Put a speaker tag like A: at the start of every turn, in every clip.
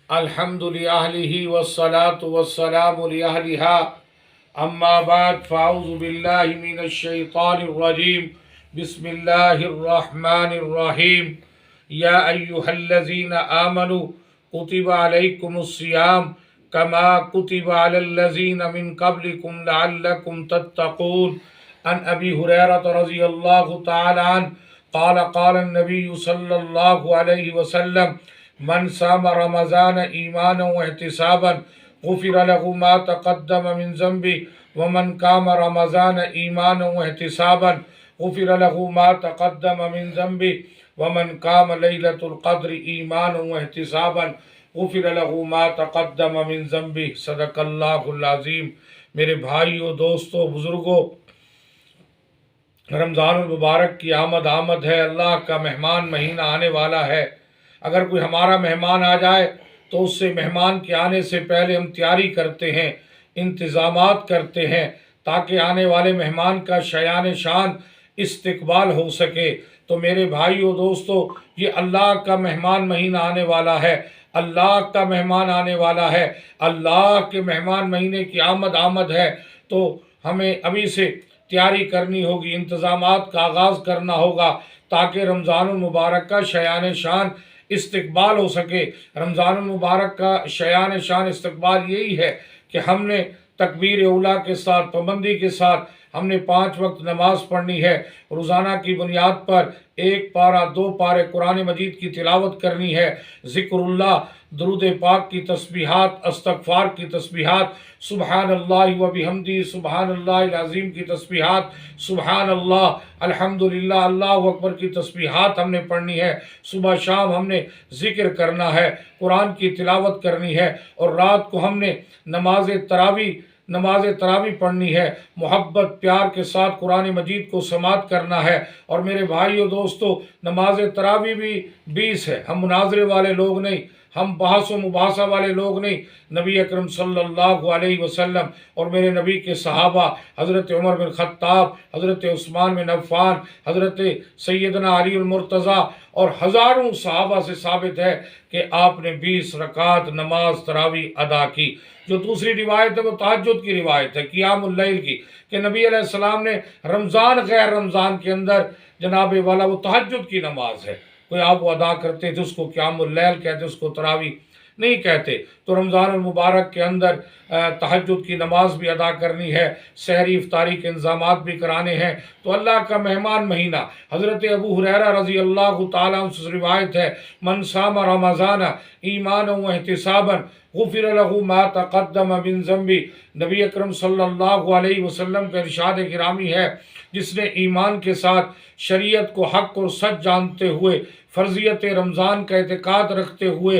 A: الحمد لأهله والصلاة والسلام لأهلها أما بعد فأعوذ بالله من الشيطان الرجيم بسم الله الرحمن الرحيم يا أيها الذين آمنوا كتب عليكم الصيام كما كتب على الذين من قبلكم لعلكم تتقون عن أبي هريرة رضي الله تعالى عنه قال النبي صلى الله عليه وسلم من صام رمضان ایمانا واحتسابا غفر له ما تقدم من ذنبه ومن قام رمضان ایمانا واحتسابا غفر له ما تقدم من ذنبه ومن قام ليلة القدر ایمانا واحتسابا غفر له ما تقدم من ذنبه صدق اللہ العظیم۔ میرے بھائیوں، دوستوں، بزرگوں، رمضان المبارک کی آمد ہے، اللہ کا مہمان مہینہ آنے والا ہے۔ اگر کوئی ہمارا مہمان آ جائے تو اس سے مہمان کے آنے سے پہلے ہم تیاری کرتے ہیں، انتظامات کرتے ہیں تاکہ آنے والے مہمان کا شایان شان استقبال ہو سکے۔ تو میرے بھائیوں، دوستوں، یہ اللہ کا مہمان مہینہ آنے والا ہے، اللہ کا مہمان آنے والا ہے، اللہ کے مہمان مہینے کی آمد ہے۔ تو ہمیں ابھی سے تیاری کرنی ہوگی، انتظامات کا آغاز کرنا ہوگا تاکہ رمضان المبارک کا شایان شان استقبال ہو سکے۔ رمضان المبارک کا شایان شان استقبال یہی ہے کہ ہم نے تکبیر اولیٰ کے ساتھ، پابندی کے ساتھ ہم نے 5 وقت نماز پڑھنی ہے، روزانہ کی بنیاد پر 1 پارہ 2 پارے قرآن مجید کی تلاوت کرنی ہے، ذکر اللہ، درود پاک کی تسبیحات، استغفار کی تسبیحات، سبحان اللہ و بحمدہ، سبحان اللہ العظیم کی تسبیحات، سبحان اللہ، الحمدللہ، اللہ اکبر کی تسبیحات ہم نے پڑھنی ہے۔ صبح شام ہم نے ذکر کرنا ہے، قرآن کی تلاوت کرنی ہے، اور رات کو ہم نے نماز تراویح پڑھنی ہے، محبت پیار کے ساتھ قرآن مجید کو سماعت کرنا ہے۔ اور میرے بھائیوں، دوستوں، نماز تراویح بھی 20 ہے، ہم مناظرے والے لوگ نہیں، ہم بحث و مباحثہ والے لوگ نہیں۔ نبی اکرم صلی اللہ علیہ وسلم اور میرے نبی کے صحابہ حضرت عمر بن خطاب، حضرت عثمان بن عفان، حضرت سیدنا علی المرتضیٰ اور ہزاروں صحابہ سے ثابت ہے کہ آپ نے 20 رکعت نماز تراویح ادا کی۔ جو دوسری روایت ہے وہ تہجد کی روایت ہے، قیام اللیل کی، کہ نبی علیہ السلام نے رمضان غیر رمضان کے اندر جناب والا وہ تہجد کی نماز ہے، کوئی آپ وہ ادا کرتے تھے، اس کو قیام اللیل کہتے، اس کو تراویح نہیں کہتے۔ تو رمضان المبارک کے اندر تہجد کی نماز بھی ادا کرنی ہے، سحری افطاری کے انتظامات بھی کرانے ہیں۔ تو اللہ کا مہمان مہینہ، حضرت ابو ہریرہ رضی اللہ تعالیٰ عنہ سے روایت ہے، من صام رمضان ایمانا واحتسابا غفر له ما تقدم من ذنبه۔ نبی اکرم صلی اللہ علیہ وسلم کا ارشاد گرامی ہے، جس نے ایمان کے ساتھ شریعت کو حق اور سچ جانتے ہوئے، فرضیت رمضان کا اعتقاد رکھتے ہوئے،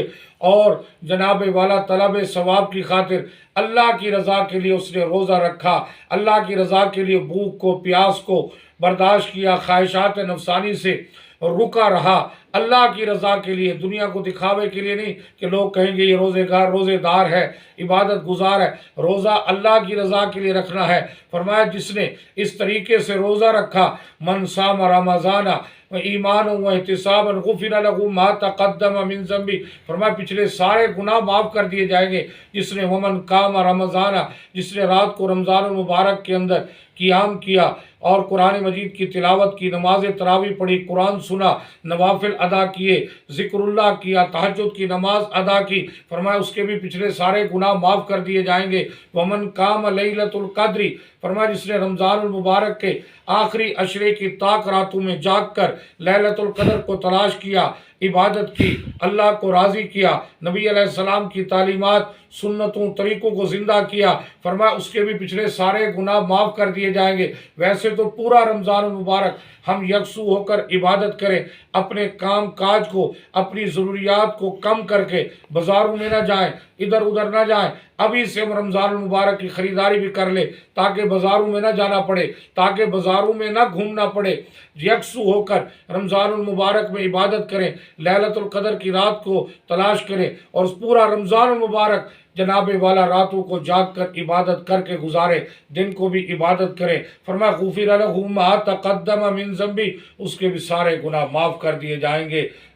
A: اور جناب والا طلب ثواب کی خاطر اللہ کی رضا کے لیے اس نے روزہ رکھا، اللہ کی رضا کے لیے بھوک کو، پیاس کو برداشت کیا، خواہشات نفسانی سے رکا رہا، اللہ کی رضا کے لیے، دنیا کو دکھاوے کے لیے نہیں کہ لوگ کہیں گے یہ روزے دار ہے، عبادت گزار ہے۔ روزہ اللہ کی رضا کے لیے رکھنا ہے۔ فرمایا جس نے اس طریقے سے روزہ رکھا، من صام رمضان ایمان و احتسابا غفر له ما تقدم من ذنبه، فرمایا پچھلے سارے گناہ معاف کر دیے جائیں گے۔ جس نے ومن قام رمضان، جس نے رات کو رمضان المبارک کے اندر قیام کیا اور قرآن مجید کی تلاوت کی، نماز تراویح پڑھی، قرآن سنا، نوافل ادا کیے، ذکر اللہ کیا، تہجد کی نماز ادا کی، فرمایا اس کے بھی پچھلے سارے گناہ معاف کر دیے جائیں گے۔ ومن قام لیلۃ القدر، فرمایا جس نے رمضان المبارک کے آخری عشرے کی طاق راتوں میں جاگ کر لیلۃ القدر کو تلاش کیا، عبادت کی، اللہ کو راضی کیا، نبی علیہ السلام کی تعلیمات، سنتوں، طریقوں کو زندہ کیا، فرمایا اس کے بھی پچھلے سارے گناہ معاف کر دیے جائیں گے۔ ویسے تو پورا رمضان المبارک ہم یکسو ہو کر عبادت کریں، اپنے کام کاج کو، اپنی ضروریات کو کم کر کے بازاروں میں نہ جائیں، ادھر ادھر نہ جائیں، ابھی سے ہم رمضان المبارک کی خریداری بھی کر لیں تاکہ بازاروں میں نہ جانا پڑے، تاکہ بازاروں میں نہ گھومنا پڑے، یکسو ہو کر رمضان المبارک میں عبادت کریں، لیلۃ القدر کی رات کو تلاش کریں، اور پورا رمضان المبارک جناب والا راتوں کو جاگ کر عبادت کر کے گزارے، دن کو بھی عبادت کرے۔ فرمایا غفر لہ ما تقدم من ذنبی، اس کے بھی سارے گناہ معاف کر دیے جائیں گے۔